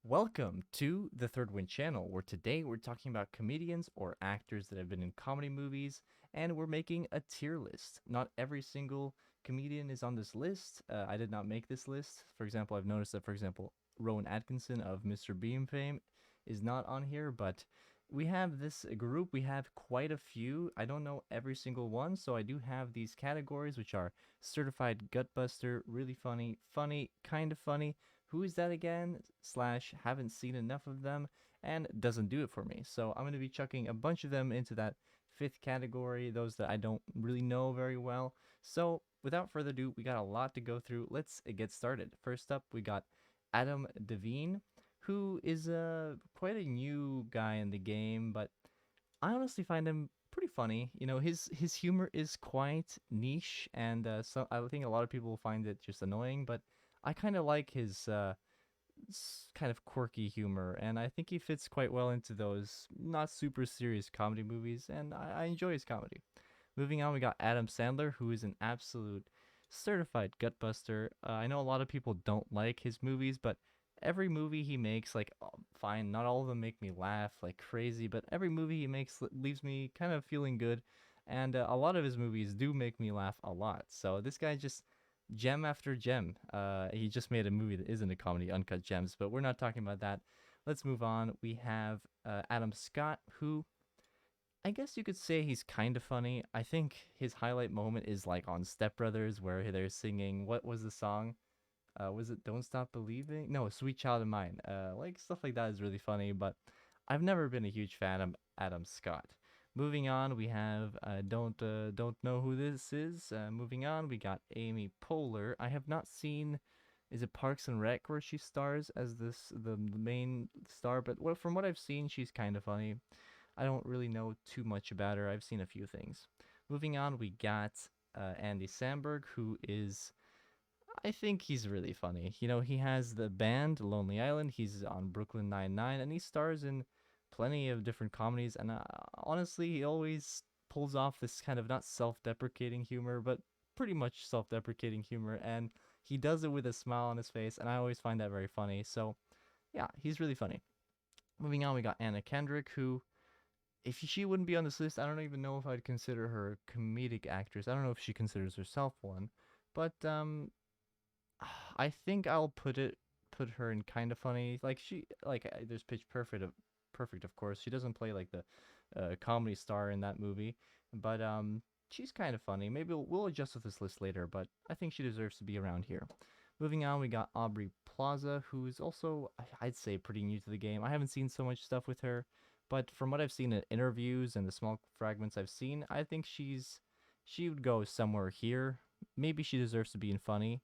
Welcome to the Third Win channel, where today we're talking about comedians or actors that have been in comedy movies, and we're making a tier list. Not every single comedian is on this list. I did not make this list. For example, I've noticed that, Rowan Atkinson of Mr. Bean fame is not on here, but we have this group. We have quite a few. I don't know every single one, so I do have these categories, which are certified gutbuster, really funny, funny, kind of funny, who is that again? Slash, haven't seen enough of them, and doesn't do it for me. So I'm going to be chucking a bunch of them into that fifth category, those that I don't really know very well. So without further ado, we got a lot to go through. Let's get started. First up, we got Adam Devine, who is quite a new guy in the game, but I honestly find him pretty funny. You know, his humor is quite niche, and so I think a lot of people find it just annoying. But I kind of like his kind of quirky humor, and I think he fits quite well into those not super serious comedy movies, and I enjoy his comedy. Moving on, we got Adam Sandler, who is an absolute certified gutbuster. I know a lot of people don't like his movies, but every movie he makes, like, fine, not all of them make me laugh like crazy, but every movie he makes leaves me kind of feeling good, and a lot of his movies do make me laugh a lot. So this guy just gem after gem. He just made a movie that isn't a comedy, Uncut Gems, but we're not talking about that. Let's move on. We have Adam Scott, who I guess you could say he's kind of funny. I think his highlight moment is like on Step Brothers, where they're singing, what was the song? Was it "Don't Stop Believing"? No, "Sweet Child of Mine." Like stuff like that is really funny, but I've never been a huge fan of Adam Scott. Moving on, we have don't know who this is. Moving on, we got Amy Poehler. I have not seen. Is it Parks and Rec where she stars as the main star? But from what I've seen, she's kind of funny. I don't really know too much about her. I've seen a few things. Moving on, we got Andy Samberg, who is, I think he's really funny. You know, he has the band Lonely Island. He's on Brooklyn Nine-Nine, and he stars in plenty of different comedies. And honestly, he always pulls off this kind of not self-deprecating humor, but pretty much self-deprecating humor, and he does it with a smile on his face, and I always find that very funny. So, yeah, he's really funny. Moving on, we got Anna Kendrick, who, if she wouldn't be on this list, I don't even know if I'd consider her a comedic actress. I don't know if she considers herself one, but I think I'll put her in kind of funny. Like there's Pitch Perfect, perfect of course. She doesn't play like the comedy star in that movie, but she's kind of funny. Maybe we'll adjust with this list later, but I think she deserves to be around here. Moving on, we got Aubry Plaza, who's also, I'd say, pretty new to the game. I haven't seen so much stuff with her, but from what I've seen in interviews and the small fragments I've seen, I think she would go somewhere here. Maybe she deserves to be in funny.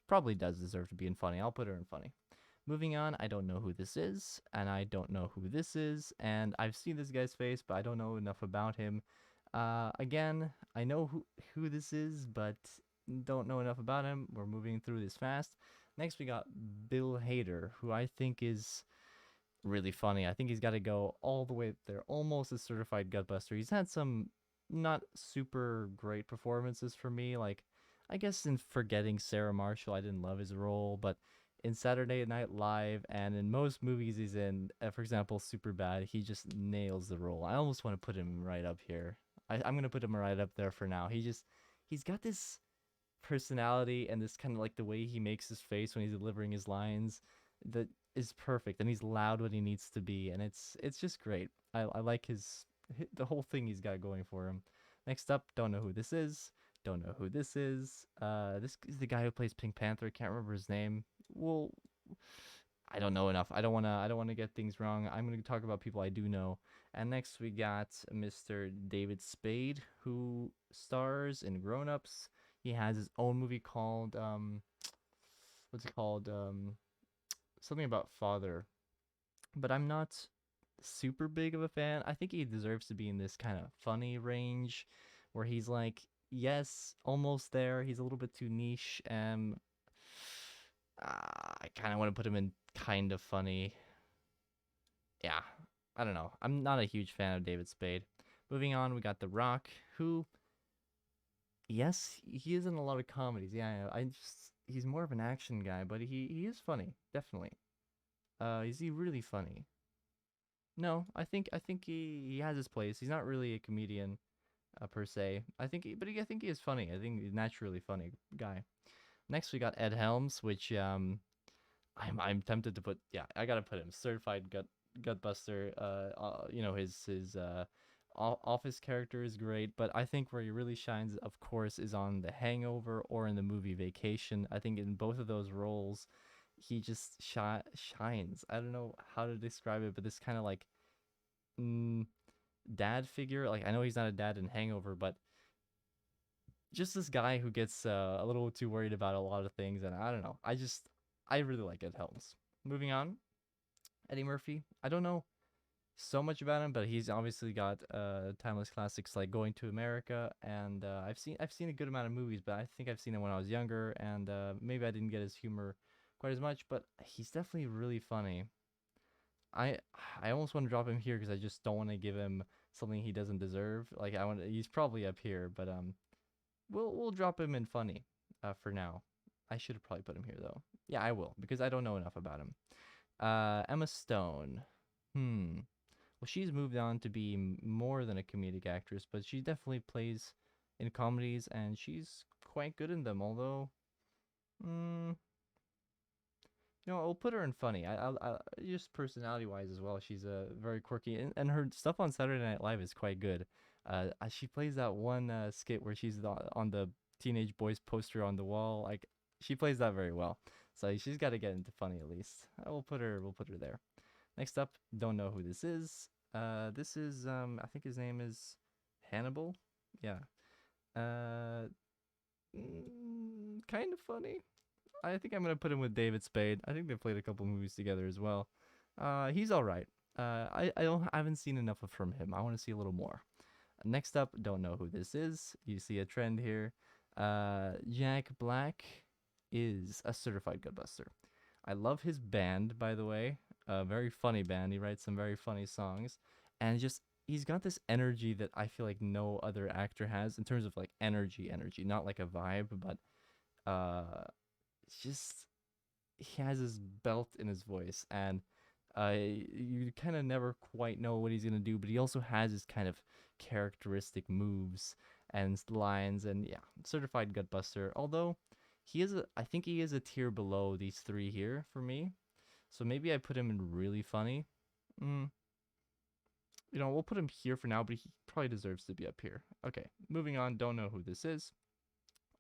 Probably does deserve to be in funny. I'll put her in funny. Moving on, I don't know who this is, and I don't know who this is, and I've seen this guy's face, but I don't know enough about him. Again, I know who this is, but don't know enough about him. We're moving through this fast. Next, we got Bill Hader, who I think is really funny. I think he's got to go all the way up there, almost a certified gutbuster. He's had some not super great performances for me. Like, I guess in Forgetting Sarah Marshall, I didn't love his role, but in Saturday Night Live and in most movies he's in, for example, Superbad, he just nails the role. I almost want to put him right up here. I'm gonna put him right up there for now. He's got this personality and this kind of like the way he makes his face when he's delivering his lines that is perfect, and he's loud when he needs to be, and it's just great. I like the whole thing he's got going for him. Next up, don't know who this is. Don't know who this is. This is the guy who plays Pink Panther. Can't remember his name. Well, I don't know enough. I don't wanna get things wrong. I'm gonna talk about people I do know. And next we got Mr. David Spade, who stars in Grown Ups. He has his own movie called what's it called? Something about father. But I'm not super big of a fan. I think he deserves to be in this kind of funny range where he's like, yes, almost there. He's a little bit too niche. I kind of want to put him in kind of funny. Yeah, I don't know. I'm not a huge fan of David Spade. Moving on, we got The Rock, who, yes, he is in a lot of comedies. Yeah, I just, he's more of an action guy, but he is funny, definitely. Is he really funny? No, I think he has his place. He's not really a comedian per se. I think he is funny. I think he's naturally funny guy. Next we got Ed Helms, which I'm tempted to put. Yeah, I gotta put him certified gutbuster. You know his office character is great, but I think where he really shines, of course, is on The Hangover or in the movie Vacation. I think in both of those roles, he just shines. I don't know how to describe it, but this kind of like mm, dad figure. Like I know he's not a dad in Hangover, but just this guy who gets a little too worried about a lot of things, and I don't know. I really like Ed Helms. Moving on, Eddie Murphy. I don't know so much about him, but he's obviously got timeless classics like Going to America, and I've seen a good amount of movies, but I think I've seen him when I was younger, and maybe I didn't get his humor quite as much, but he's definitely really funny. I I almost want to drop him here because I just don't want to give him something he doesn't deserve. Like he's probably up here, but we'll drop him in funny for now. I should have probably put him here though. Yeah, I will because I don't know enough about him. Emma Stone. Hmm. Well, she's moved on to be more than a comedic actress, but she definitely plays in comedies, and she's quite good in them. Although, mm, I'll put her in funny. I just personality-wise as well. She's very quirky, and her stuff on Saturday Night Live is quite good. She plays that one skit where she's on the teenage boys poster on the wall. Like she plays that very well. So she's got to get into funny at least. We'll put her there. Next up, don't know who this is. This is I think his name is Hannibal. Yeah. Uh, Kind of funny. I think I'm gonna put him with David Spade. I think they played a couple movies together as well. He's all right. I haven't seen enough from him. I want to see a little more. Next up, don't know who this is. You see a trend here. Jack Black is a certified gutbuster. I love his band, by the way. A very funny band. He writes some very funny songs, and just he's got this energy that I feel like no other actor has in terms of like energy, not like a vibe, but just he has his belt in his voice, and you kind of never quite know what he's gonna do, but he also has his kind of characteristic moves and lines, and yeah, certified gutbuster. Although I think he is a tier below these three here for me, so maybe I put him in really funny. Mm, we'll put him here for now, but he probably deserves to be up here. Okay, moving on. Don't know who this is.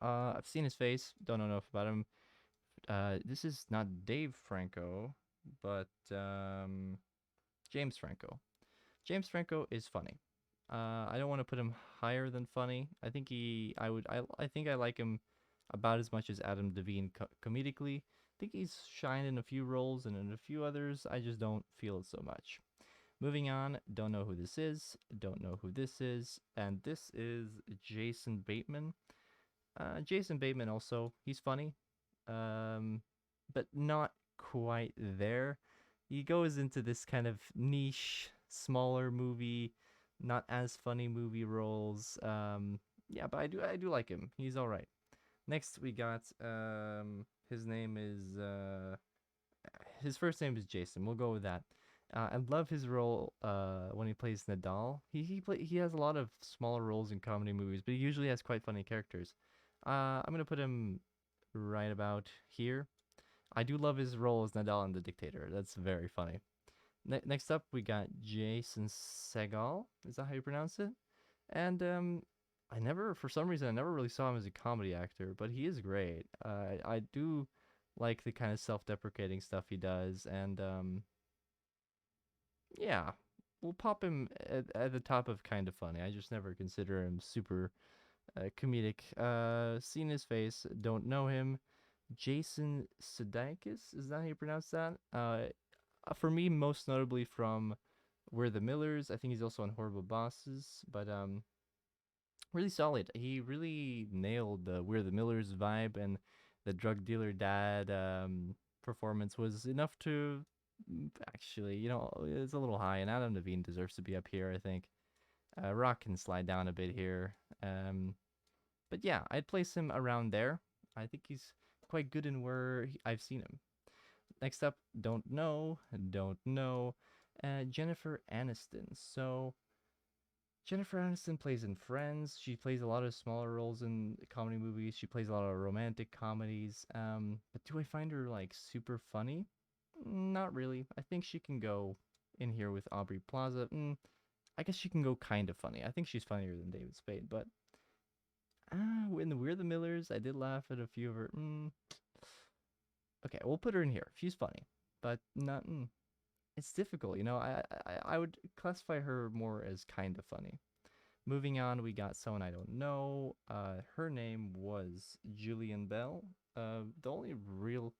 I've seen his face. Don't know enough about him. This is not Dave Franco, but James Franco. James Franco is funny. I don't want to put him higher than funny. I think I think I like him about as much as Adam Devine comedically. I think he's shined in a few roles, and in a few others, I just don't feel it so much. Moving on, don't know who this is. Don't know who this is. And this is Jason Bateman. Jason Bateman also, he's funny, but not quite there. He goes into this kind of niche, smaller movie, not as funny movie roles. Yeah, but I do like him. He's all right. Next we got his name is his first name is Jason. We'll go with that. I love his role when he plays Nadal. He has a lot of smaller roles in comedy movies, but he usually has quite funny characters. I'm gonna put him right about here. I do love his role as Nadal in The Dictator. That's very funny. Next up, we got Jason Segel. Is that how you pronounce it? And for some reason, I never really saw him as a comedy actor, but he is great. I do like the kind of self-deprecating stuff he does, and yeah, we'll pop him at the top of kind of funny. I just never consider him super comedic. Seen his face, don't know him. Jason Sudeikis, is that how you pronounce that? For me, most notably from We're the Millers. I think he's also on Horrible Bosses, but really solid. He really nailed the We're the Millers vibe, and the drug dealer dad performance was enough to actually, it's a little high, and Adam Levine deserves to be up here, I think. Rock can slide down a bit here. But yeah, I'd place him around there. I think he's quite good in where I've seen him. Next up, don't know. Jennifer Aniston. So Jennifer Aniston plays in Friends. She plays a lot of smaller roles in comedy movies. She plays a lot of romantic comedies. But do I find her like super funny? Not really. I think she can go in here with Aubry Plaza. I guess she can go kind of funny. I think she's funnier than David Spade, but in the We're the Millers, I did laugh at a few of her. Okay, we'll put her in here. She's funny, but not. It's difficult, you know. I would classify her more as kind of funny. Moving on, we got someone I don't know. Her name was Julian Bell. The only real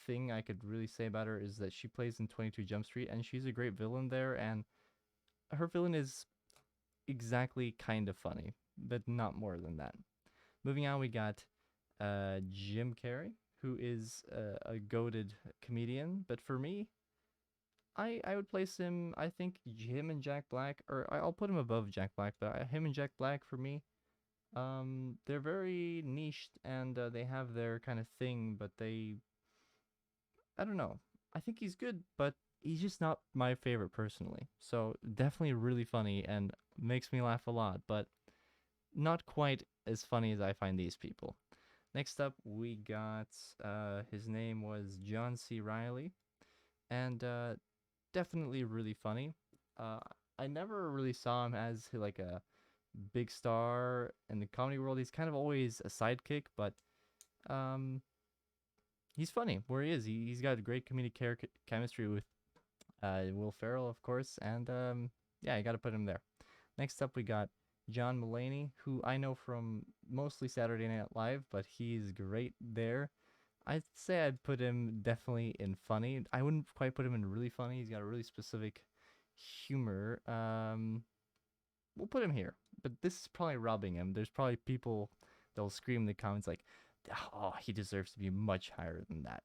thing I could really say about her is that she plays in 22 Jump Street, and she's a great villain there. And her villain is exactly kind of funny, but not more than that. Moving on, we got Jim Carrey, who is a goated comedian. But for me, I would place him. I think him and Jack Black, or I'll put him above Jack Black, but him and Jack Black for me, they're very niched and they have their kind of thing, but I don't know. I think he's good, but he's just not my favorite personally. So definitely really funny and makes me laugh a lot, but not quite as funny as I find these people. Next up, we got his name was John C. Reilly, and definitely really funny. Uh, I never really saw him as like a big star in the comedy world. He's kind of always a sidekick, but um, he's funny where he is. He's got great comedic chemistry with Will Ferrell, of course, and yeah, you got to put him there. Next up, we got John Mulaney, who I know from mostly Saturday Night Live, but he's great there. I'd say I'd put him definitely in funny. I wouldn't quite put him in really funny. He's got a really specific humor. We'll put him here, but this is probably robbing him. There's probably people that'll scream in the comments like, "Oh, he deserves to be much higher than that."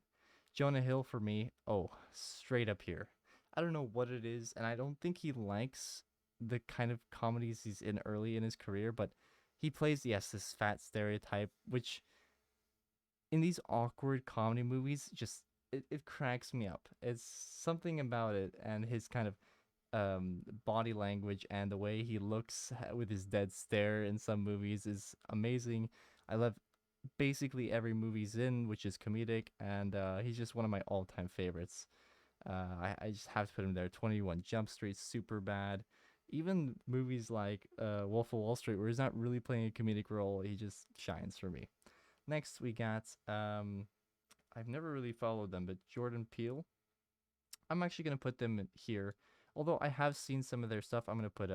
Jonah Hill for me, oh, straight up here. I don't know what it is, and I don't think he likes the kind of comedies he's in early in his career, but he plays, yes, this fat stereotype, which in these awkward comedy movies, just it cracks me up. It's something about it and his kind of body language and the way he looks with his dead stare in some movies is amazing. I love basically every movie he's in, which is comedic, and he's just one of my all-time favorites. I just have to put him there. 21 Jump Street, super bad. Even movies like Wolf of Wall Street, where he's not really playing a comedic role, he just shines for me. Next, we got I've never really followed them, but Jordan Peele. I'm actually gonna put them here. Although I have seen some of their stuff, I'm gonna put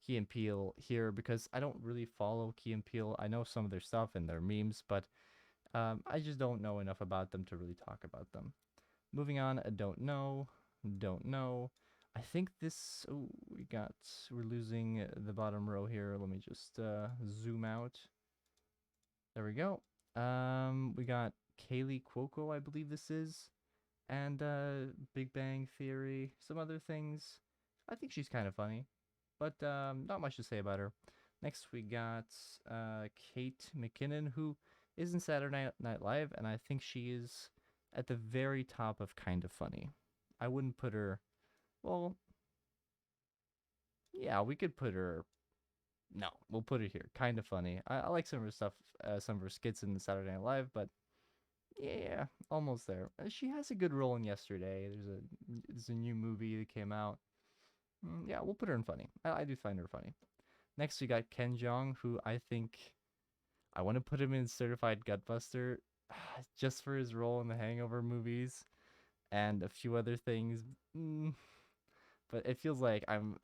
Key and Peele here because I don't really follow Key and Peele. I know some of their stuff and their memes, but I just don't know enough about them to really talk about them. Moving on, I don't know. I think this. Oh, we're losing the bottom row here. Let me just zoom out. There we go. We got Kaylee Cuoco, I believe this is, and Big Bang Theory, some other things. I think she's kind of funny, but not much to say about her. Next, we got Kate McKinnon, who is in Saturday Night Live, and I think she is at the very top of kind of funny. I wouldn't put her. Well, yeah, we could put her. No, we'll put her here. Kind of funny. I like some of her stuff, some of her skits in the Saturday Night Live, but yeah, almost there. She has a good role in Yesterday. There's a new movie that came out. Yeah, we'll put her in funny. I do find her funny. Next, we got Ken Jeong, who I think I want to put him in Certified Gutbuster, just for his role in the Hangover movies and a few other things. But it feels like I'm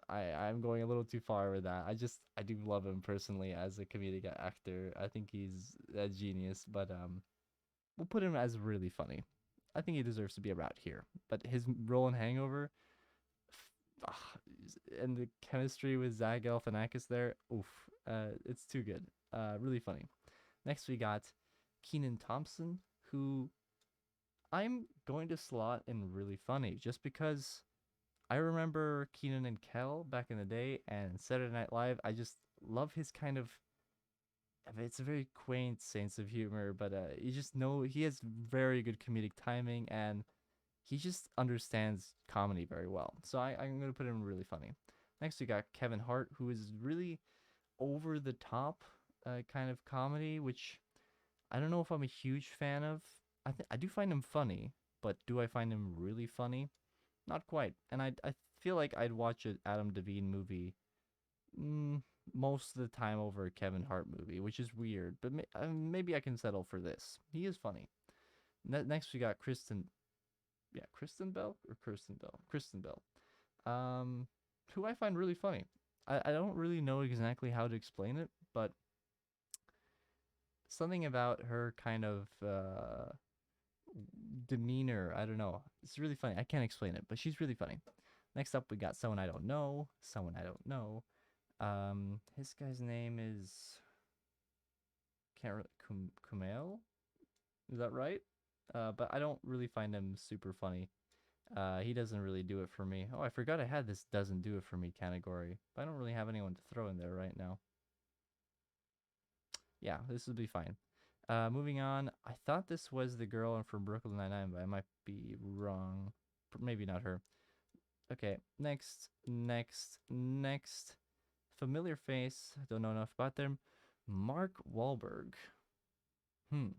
going a little too far with that. I do love him personally as a comedic actor. I think he's a genius, but we'll put him as really funny. I think he deserves to be around here. But his role in Hangover, and the chemistry with Zac Galifianakis there, oof, it's too good. Really funny. Next we got Kenan Thompson, who I'm going to slot in really funny, just because I remember Kenan and Kel back in the day and Saturday Night Live. I just love his kind of I mean, it's a very quaint sense of humor, but you just know he has very good comedic timing, and he just understands comedy very well. So I'm gonna put him really funny. Next we got Kevin Hart, who is really over the top kind of comedy, which I don't know if I'm a huge fan of. I do find him funny, but do I find him really funny? Not quite. And I feel like I'd watch an Adam Devine movie mm, most of the time over a Kevin Hart movie, which is weird. But maybe I can settle for this. He is funny. Next we got Kristen Bell or Kirsten Bell, Kristen Bell, um, who I find really funny. I don't really know exactly how to explain it, but something about her kind of demeanor, I don't know. It's really funny. I can't explain it, but she's really funny. Next up, we got someone I don't know. Someone I don't know. His guy's name is Kumail. Is that right? But I don't really find him super funny. He doesn't really do it for me. Oh, I forgot I had this doesn't do it for me category, but I don't really have anyone to throw in there right now. Yeah, this will be fine. Moving on. I thought this was the girl from Brooklyn Nine-Nine, but I might be wrong. Maybe not her. Okay, next. Familiar face. Don't know enough about them. Mark Wahlberg. Hmm.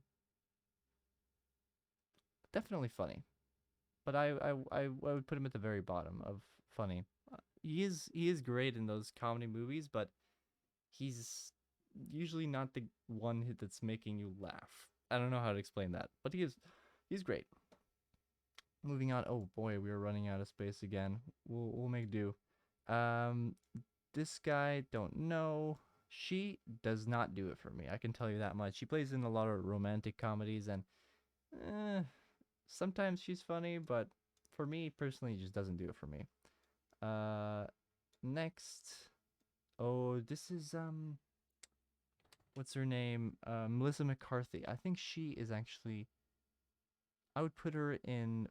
Definitely funny, but I would put him at the very bottom of funny. He is great in those comedy movies, but he's usually not the one that's making you laugh. I don't know how to explain that, but he's great. Moving on. Oh boy, we are running out of space again. We'll make do. Um, this guy don't know. She does not do it for me. I can tell you that much. She plays in a lot of romantic comedies, and eh, sometimes she's funny, but for me personally, it just doesn't do it for me. Uh, next. Oh, this is what's her name? Melissa McCarthy. I think she is actually. I would put her in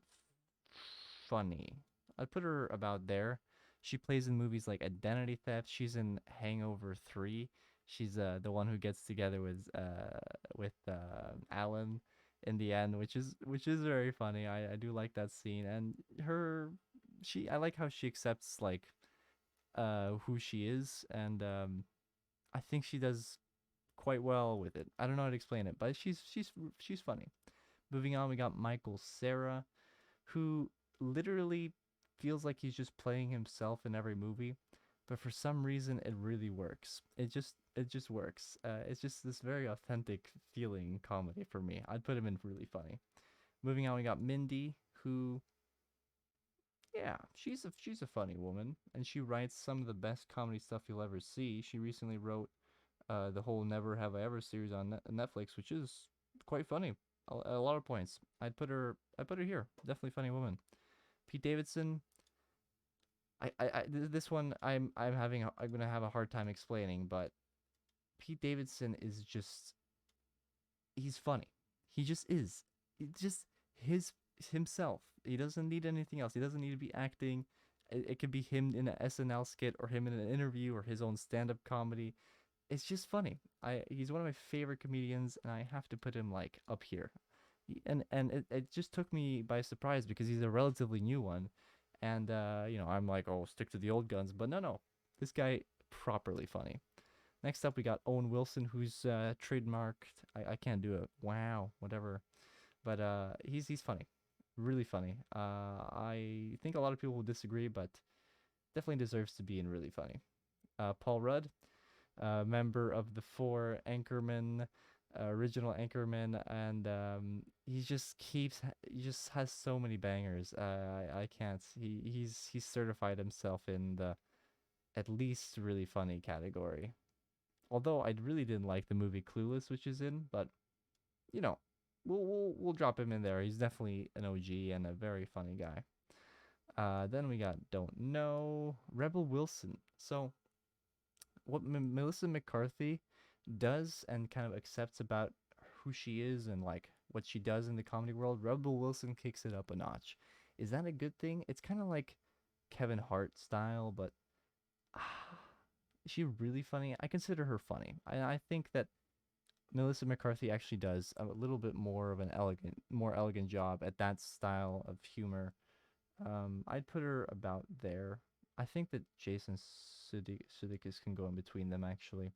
funny. I'd put her about there. She plays in movies like Identity Theft. She's in Hangover 3. She's the one who gets together with Alan in the end, which is very funny. I do like that scene, and her she I like how she accepts like who she is, and I think she does quite well with it. I don't know how to explain it, but she's funny. Moving on, we got Michael Cera, who literally feels like he's just playing himself in every movie, but for some reason it really works. It just works. It's just this very authentic feeling comedy for me. I'd put him in really funny. Moving on, we got Mindy, who yeah, she's a funny woman, and she writes some of the best comedy stuff you'll ever see. She recently wrote the whole Never Have I Ever series on Netflix, which is quite funny. A lot of points. I put her here. Definitely funny woman. Pete Davidson. This one I'm gonna have a hard time explaining, but Pete Davidson is just he's funny. He just is. It's just his himself. He doesn't need anything else. He doesn't need to be acting. It could be him in an SNL skit or him in an interview or his own stand-up comedy. It's just funny. He's one of my favorite comedians, and I have to put him like up here. And it just took me by surprise because he's a relatively new one, and I'm like, oh, stick to the old guns, but no, this guy properly funny. Next up, we got Owen Wilson, who's trademarked. I can't do it. Wow, whatever. But he's funny, really funny. I think a lot of people will disagree, but definitely deserves to be in really funny. Paul Rudd, member of the four Anchorman, original Anchorman, and he just has so many bangers. I can't. He's certified himself in the at least really funny category. Although I really didn't like the movie Clueless, which is in, but you know, we'll drop him in there. He's definitely an OG and a very funny guy. Then we got Don't Know Rebel Wilson. So what Melissa McCarthy does and kind of accepts about who she is and like what she does in the comedy world, Rebel Wilson kicks it up a notch. Is that a good thing? It's kind of like Kevin Hart style, but is she really funny? I consider her funny. I think that Melissa McCarthy actually does a little bit more of an more elegant job at that style of humor. I'd put her about there. I think that Jason Sudeikis can go in between them actually.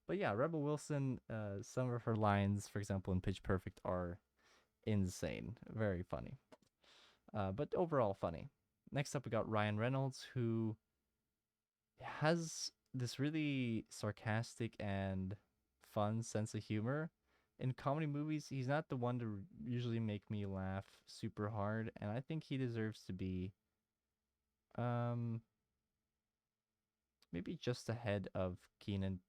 But yeah, Rebel Wilson, some of her lines, for example, in Pitch Perfect, are insane, very funny. But overall funny. Next up, we got Ryan Reynolds, who has this really sarcastic and fun sense of humor. In comedy movies, he's not the one to usually make me laugh super hard, and I think he deserves to be um maybe just ahead of Keenan,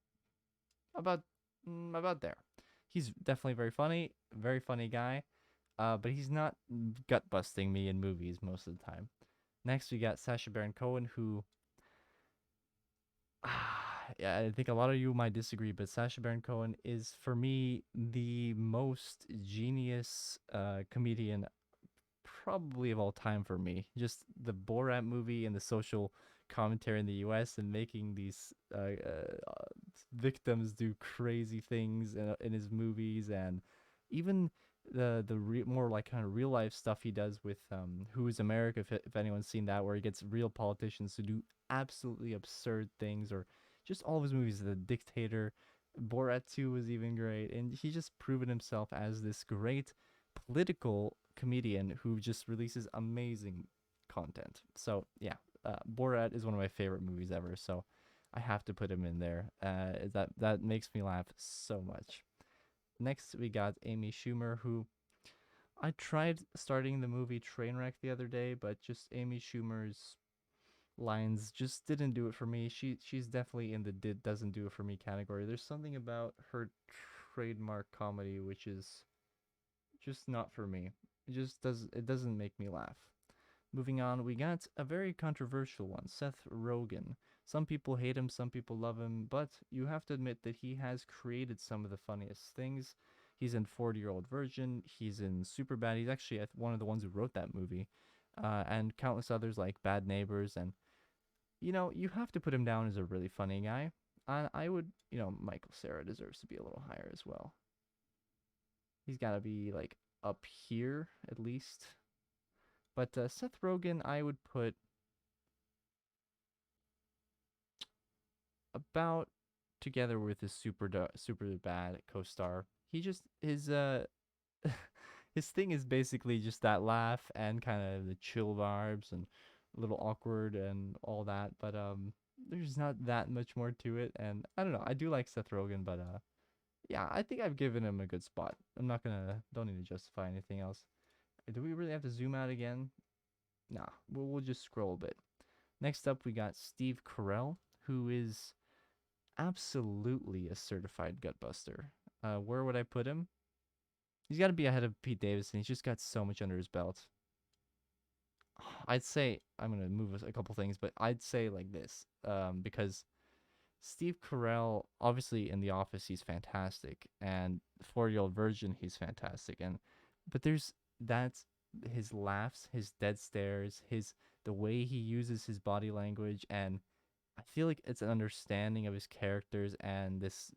about about there. He's definitely very funny guy. But he's not gut busting me in movies most of the time. Next, we got Sacha Baron Cohen, who yeah, I think a lot of you might disagree, but Sacha Baron Cohen is for me the most genius comedian probably of all time for me. Just the Borat movie and the social commentary in the U.S. and making these victims do crazy things in his movies, and even more like kind of real life stuff he does with Who Is America, if anyone's seen that, where he gets real politicians to do absolutely absurd things, or just all of his movies. The Dictator, Borat 2 was even great, and he just proven himself as this great political comedian who just releases amazing content. So yeah, Borat is one of my favorite movies ever. So I have to put him in there. That makes me laugh so much. Next, we got Amy Schumer, who I tried starting the movie Trainwreck the other day, but just Amy Schumer's lines just didn't do it for me. She's definitely in the doesn't do it for me category. There's something about her trademark comedy which is just not for me. It doesn't make me laugh. Moving on, we got a very controversial one, Seth Rogen. Some people hate him, some people love him, but you have to admit that he has created some of the funniest things. He's in 40-Year-Old Virgin, he's in Superbad. He's actually one of the ones who wrote that movie, and countless others like Bad Neighbors. And you have to put him down as a really funny guy. I would, Michael Cera deserves to be a little higher as well. He's got to be like up here at least. But Seth Rogen, I would put about together with his super bad co-star. He just his thing is basically just that laugh and kind of the chill vibes and a little awkward and all that. But there's not that much more to it. And I don't know. I do like Seth Rogen, but yeah, I think I've given him a good spot. Don't need to justify anything else. Do we really have to zoom out again? Nah, we'll just scroll a bit. Next up, we got Steve Carell, who is absolutely a certified gutbuster. Where would I put him? He's got to be ahead of Pete Davidson. He's just got so much under his belt. I'd say I'm gonna move a couple things, but I'd say like this, because Steve Carell, obviously in The Office, he's fantastic, and 40-Year-Old Virgin, he's fantastic, but there's that's his laughs, his dead stares, the way he uses his body language, and I feel like it's an understanding of his characters, and this,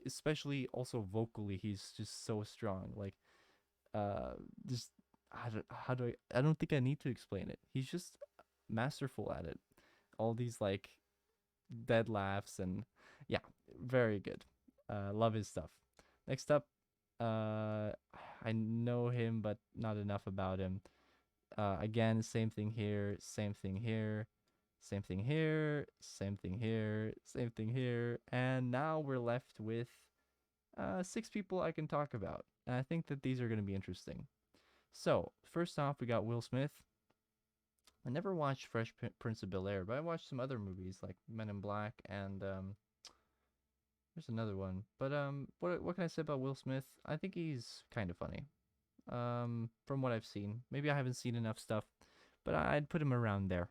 especially also vocally, he's just so strong. Like, just how do I don't think I need to explain it. He's just masterful at it. All these like dead laughs and yeah, very good. Love his stuff. Next up, I know him but not enough about him. Again, same thing here, same thing here, same thing here, same thing here, same thing here, and now we're left with 6 people I can talk about. And I think that these are going to be interesting. So, first off, we got Will Smith. I never watched Fresh Prince of Bel-Air, but I watched some other movies like Men in Black and there's another one. But what can I say about Will Smith? I think he's kind of funny. From what I've seen. Maybe I haven't seen enough stuff, but I'd put him around there.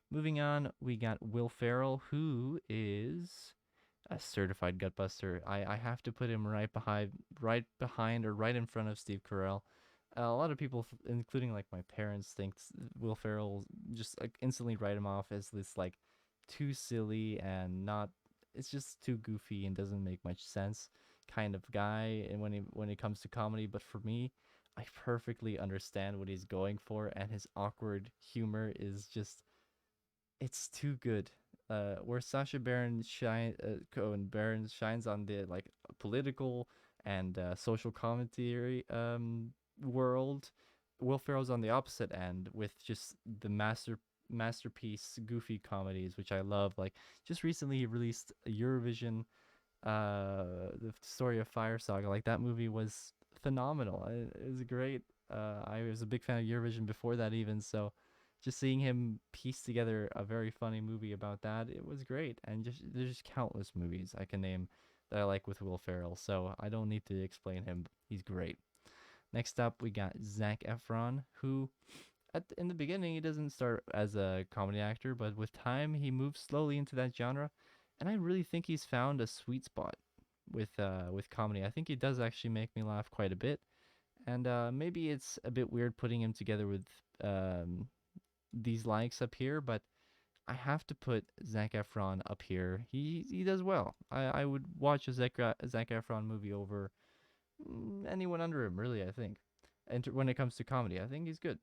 Moving on, we got Will Ferrell, who is a certified gutbuster. I have to put him right behind or right in front of Steve Carell. A lot of people, including like my parents, think Will Ferrell just like instantly write him off as this like too silly and not. It's just too goofy and doesn't make much sense. kind of guy, and when it comes to comedy. But for me, I perfectly understand what he's going for, and his awkward humor is just it's too good. Where Sacha Baron Cohen Baron shines on the like political and social commentary world, Will Ferrell's on the opposite end with just the masterpiece goofy comedies, which I love. Like just recently, he released a Eurovision, the story of Fire Saga. Like that movie was phenomenal. It was great. I was a big fan of Eurovision before that even, so just seeing him piece together a very funny movie about that, it was great. And just there's just countless movies I can name that I like with Will Ferrell, so I don't need to explain him. He's great. Next up, we got Zac Efron, who in the beginning he doesn't start as a comedy actor, but with time he moves slowly into that genre, and I really think he's found a sweet spot with comedy. I think he does actually make me laugh quite a bit, and maybe it's a bit weird putting him together with um, these likes up here, but I have to put Zac Efron up here. He does well. I would watch a Zac Efron movie over anyone under him, really, I think. And when it comes to comedy, I think he's good.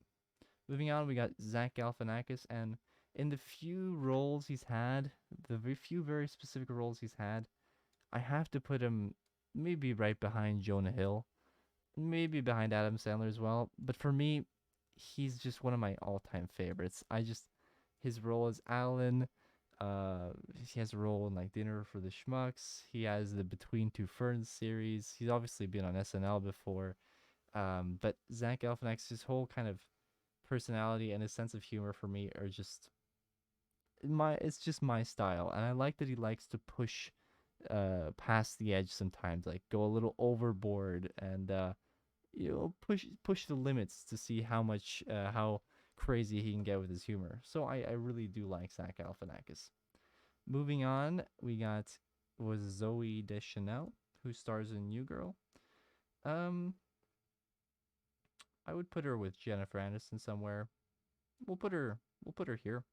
Moving on, we got Zach Galifianakis, and in the few roles he's had, the few very specific roles he's had, I have to put him maybe right behind Jonah Hill, maybe behind Adam Sandler as well. But for me, he's just one of my all-time favorites. His role as Alan. He has a role in like Dinner for the Schmucks. He has the Between Two Ferns series. He's obviously been on SNL before. But Zach Galifianakis, his whole kind of personality and his sense of humor for me are just it's just my style, and I like that he likes to push past the edge sometimes, like go a little overboard and push the limits to see how crazy he can get with his humor. So I really do like Zach Galifianakis. Moving on, we got was Zoe De Chanel, who stars in New Girl. Um, I would put her with Jennifer Aniston somewhere. We'll put her here.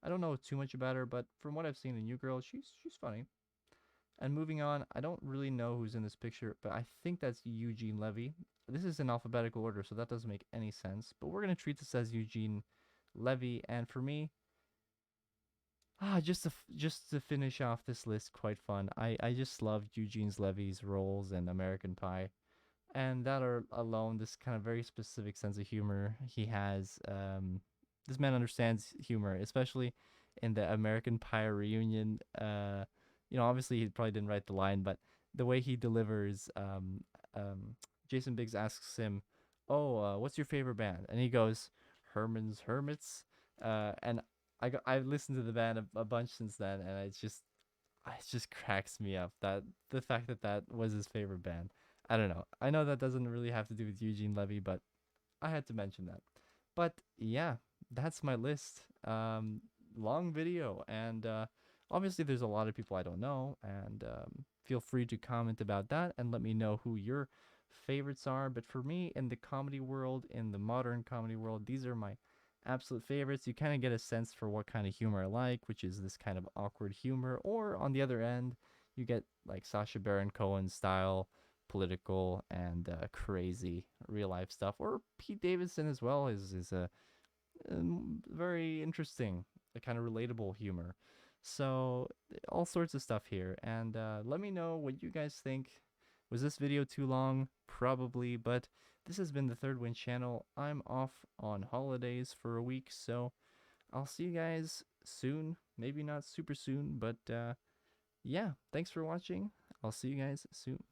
I don't know too much about her, but from what I've seen in New Girl, she's funny. And moving on, I don't really know who's in this picture, but I think that's Eugene Levy. This is in alphabetical order, so that doesn't make any sense. But we're gonna treat this as Eugene Levy, and for me, just to finish off this list, quite fun. I just loved Eugene Levy's roles in American Pie, and that are alone this kind of very specific sense of humor he has. This man understands humor, especially in the American Pie reunion. Obviously he probably didn't write the line, but the way he delivers, Jason Biggs asks him, "Oh, what's your favorite band?" And he goes, "Herman's Hermits." And I've listened to the band a bunch since then, and it just cracks me up that the fact that that was his favorite band. I don't know. I know that doesn't really have to do with Eugene Levy, but I had to mention that. But yeah, that's my list. Long video, and obviously there's a lot of people I don't know, and feel free to comment about that and let me know who your favorites are. But for me, in the comedy world, in the modern comedy world, these are my absolute favorites. You kind of get a sense for what kind of humor I like, which is this kind of awkward humor, or on the other end, you get like Sacha Baron Cohen style political and crazy real life stuff, or Pete Davidson as well is a very interesting, kind of relatable humor. So all sorts of stuff here, and let me know what you guys think. Was this video too long? Probably, but this has been the Third Wind channel. I'm off on holidays for a week, so I'll see you guys soon. Maybe not super soon, but yeah, thanks for watching. I'll see you guys soon.